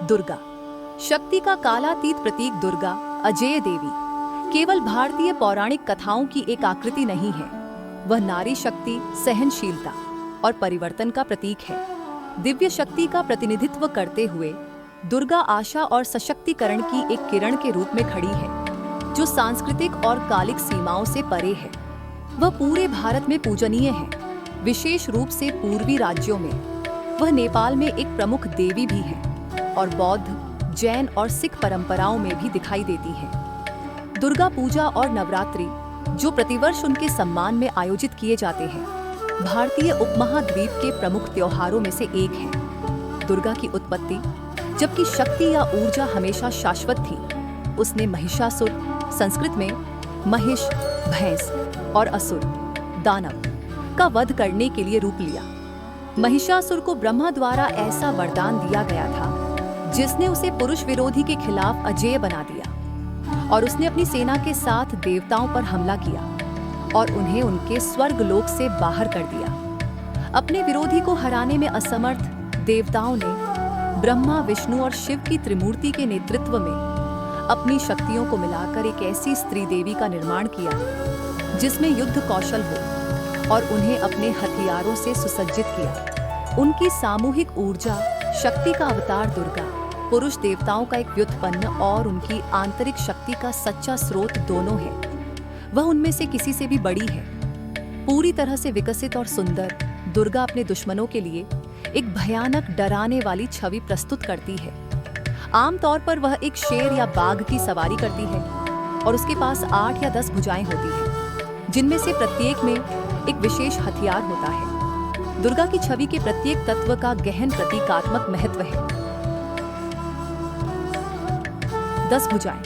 दुर्गा, शक्ति का कालातीत प्रतीक दुर्गा, अजेय देवी, केवल भारतीय पौराणिक कथाओं की एक आकृति नहीं है। वह नारी शक्ति, सहनशीलता और परिवर्तन का प्रतीक है। दिव्य शक्ति का प्रतिनिधित्व करते हुए दुर्गा आशा और सशक्तिकरण की एक किरण के रूप में खड़ी है, जो सांस्कृतिक और कालिक सीमाओं से परे है। वह पूरे भारत में पूजनीय है, विशेष रूप से पूर्वी राज्यों में। वह नेपाल में एक प्रमुख देवी भी है और बौद्ध, जैन और सिख परंपराओं में भी दिखाई देती है। दुर्गा पूजा और नवरात्रि, जो प्रतिवर्ष उनके सम्मान में आयोजित किए जाते हैं, भारतीय उपमहाद्वीप के प्रमुख त्योहारों में से एक है। दुर्गा की उत्पत्ति, जबकि शक्ति या ऊर्जा हमेशा शाश्वत थी, उसने महिषासुर, संस्कृत में महिष भैंस और असुर दानव का वध करने के लिए रूप लिया। महिषासुर को ब्रह्मा द्वारा ऐसा वरदान दिया गया था जिसने उसे पुरुष विरोधी के खिलाफ अजेय बना दिया, और उसने अपनी सेना के साथ देवताओं पर हमला किया और उन्हें उनके स्वर्ग लोक से बाहर कर दिया। अपने विरोधी को हराने में असमर्थ देवताओं ने ब्रह्मा, विष्णु और शिव की त्रिमूर्ति के नेतृत्व में अपनी शक्तियों को मिलाकर एक ऐसी स्त्री देवी का निर्माण किया जिसमें युद्ध कौशल हो और उन्हें अपने हथियारों से सुसज्जित किया। उनकी सामूहिक ऊर्जा, शक्ति का अवतार दुर्गा, पुरुष देवताओं का एक व्युत्पन्न और उनकी आंतरिक शक्ति का सच्चा स्रोत दोनों है। वह उनमें से किसी से भी बड़ी है। पूरी तरह से विकसित और सुंदर, दुर्गा अपने दुश्मनों के लिए एक भयानक, डराने वाली छवि प्रस्तुत करती है। आमतौर पर वह एक शेर या बाघ की सवारी करती है और उसके पास 8 या 10 भुजाएं होती हैं, जिनमें से प्रत्येक में एक विशेष हथियार होता है। दुर्गा की छवि के प्रत्येक तत्व का गहन प्रतीकात्मक महत्व है। 10 भुजाएं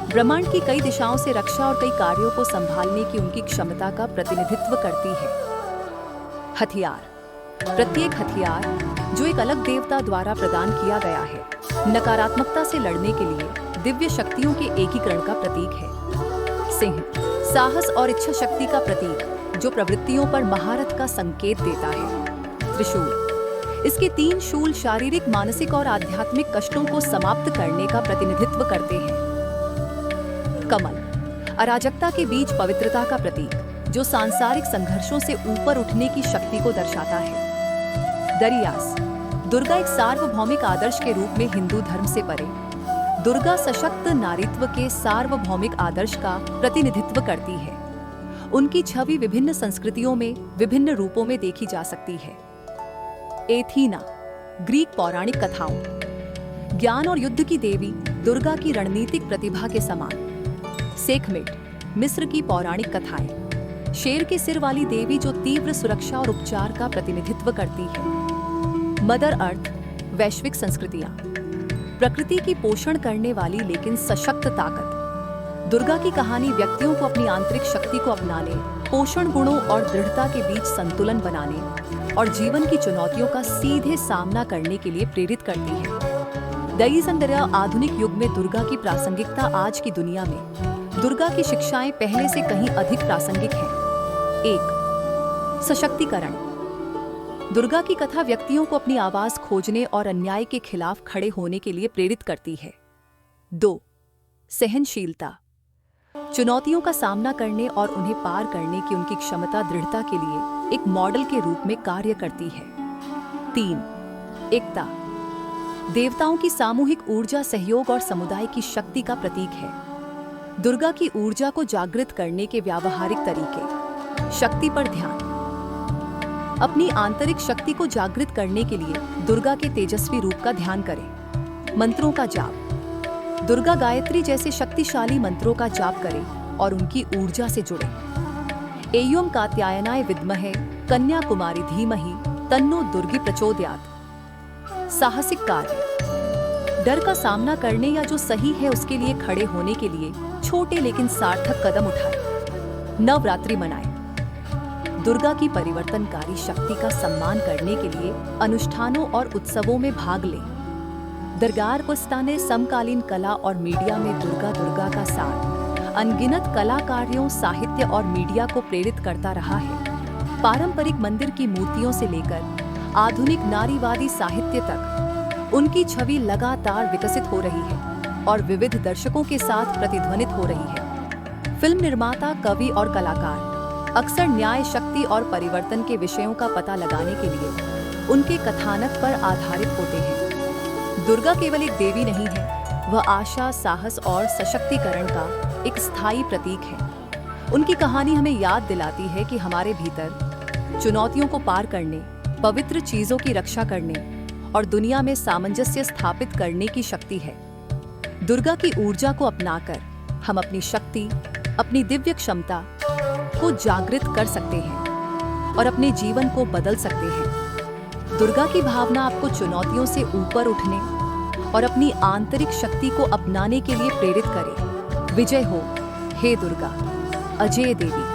ब्रह्मांड की कई दिशाओं से रक्षा और कई कार्यों को संभालने की उनकी क्षमता का प्रतिनिधित्व करती है। हथियार, प्रत्येक हथियार जो एक अलग देवता द्वारा प्रदान किया गया है, नकारात्मकता से लड़ने के लिए दिव्य शक्तियों के एकीकरण का प्रतीक है। सिंह, साहस और इच्छा शक्ति का प्रतीक, जो प्रवृत्तियों पर महारत का संकेत देता है। त्रिशूल, इसके 3 शूल शारीरिक, मानसिक और आध्यात्मिक कष्टों को समाप्त करने का प्रतिनिधित्व करते हैं। कमल, अराजकता के बीच पवित्रता का प्रतीक, जो सांसारिक संघर्षों से ऊपर उठने की शक्ति को दर्शाता है। दरियास, दुर्गा एक सार्वभौमिक आदर्श के रूप में हिंदू धर्म से परे। दुर्गा सशक्त नारीत्व के सार्वभौमिक आदर्श का प्रतिनिधित्व करती है। उनकी छवि विभिन्न संस्कृतियों में विभिन्न रूपों में देखी जा सकती है। एथीना, ग्रीक पौराणिक कथाओं, ज्ञान और युद्ध की देवी, दुर्गा की रणनीतिक प्रतिभा के समान। सेखमेट, मिस्र की पौराणिक कथाएं, शेर के सिर वाली देवी जो तीव्र सुरक्षा और उपचार का प्रतिनिधित्व करती है। मदर अर्थ, वैश्विक संस्कृतियां, प्रकृति की पोषण करने वाली लेकिन सशक्त ताकत। दुर्गा की कहानी व्यक्तियों को अपनी आंतरिक शक्ति को अपनाने, पोषण गुणों और दृढ़ता के बीच संतुलन बनाने और जीवन की चुनौतियों का सीधे सामना करने के लिए प्रेरित करती है। दईसंदर्या, आधुनिक युग में दुर्गा की प्रासंगिकता आज की दुनिया में दुर्गा की शिक्षाएं पहले से कहीं अधिक प्रासंगिक हैं। 1. सशक्तिकरण, दुर्गा की कथा व्यक्तियों को अपनी आवाज खोजने और अन्याय के खिलाफ खड़े होने के लिए प्रेरित करती है। 2. सहनशीलता, चुनौतियों का सामना करने और उन्हें पार करने की उनकी क्षमता दृढ़ता के लिए एक मॉडल के रूप में कार्य करती है। 3. एकता, देवताओं की सामूहिक ऊर्जा, सहयोग और समुदाय की शक्ति का प्रतीक है। दुर्गा की ऊर्जा को जागृत करने के व्यावहारिक तरीके। शक्ति पर ध्यान, अपनी आंतरिक शक्ति को जागृत करने के लिए दुर्गा के तेजस्वी रूप का ध्यान करें। मंत्रों का जाप, दुर्गा गायत्री जैसे शक्तिशाली मंत्रों का जाप करें और उनकी ऊर्जा से जुड़ें। एय्यम कात्यायनाय विद्महे कन्या कुमारी धीमहि तन्नो दुर्गी प्रचोदयात्। साहसिक कार्य, डर का सामना करने या जो सही है उसके लिए खड़े होने के लिए छोटे लेकिन सार्थक कदम उठाएं। नवरात्रि मनाएं, दुर्गा की परिवर्तनकारी शक्ति का सम्मान करने के लिए अनुष्ठानों और उत्सवों में भाग लें। दरगार पुस्ता ने समकालीन कला और मीडिया में दुर्गा का सार अनगिनत कलाकारियों, साहित्य और मीडिया को प्रेरित करता रहा है। पारंपरिक मंदिर की मूर्तियों से लेकर आधुनिक नारीवादी साहित्य तक, उनकी छवि लगातार विकसित हो रही है और विविध दर्शकों के साथ प्रतिध्वनित हो रही है। फिल्म निर्माता, कवि और कलाकार अक्सर न्याय, शक्ति और परिवर्तन के विषयों का पता लगाने के लिए उनके कथानक पर आधारित होते हैं। दुर्गा केवल एक देवी नहीं है, वह आशा, साहस और सशक्तिकरण का एक स्थायी प्रतीक है। उनकी कहानी हमें याद दिलाती है कि हमारे भीतर चुनौतियों को पार करने, पवित्र चीजों की रक्षा करने और दुनिया में सामंजस्य स्थापित करने की शक्ति है। दुर्गा की ऊर्जा को अपनाकर हम अपनी शक्ति, अपनी दिव्य क्षमता को जागृत कर सकते हैं और अपने जीवन को बदल सकते हैं। दुर्गा की भावना आपको चुनौतियों से ऊपर उठने और अपनी आंतरिक शक्ति को अपनाने के लिए प्रेरित करे। विजय हो, हे दुर्गा, अजय देवी।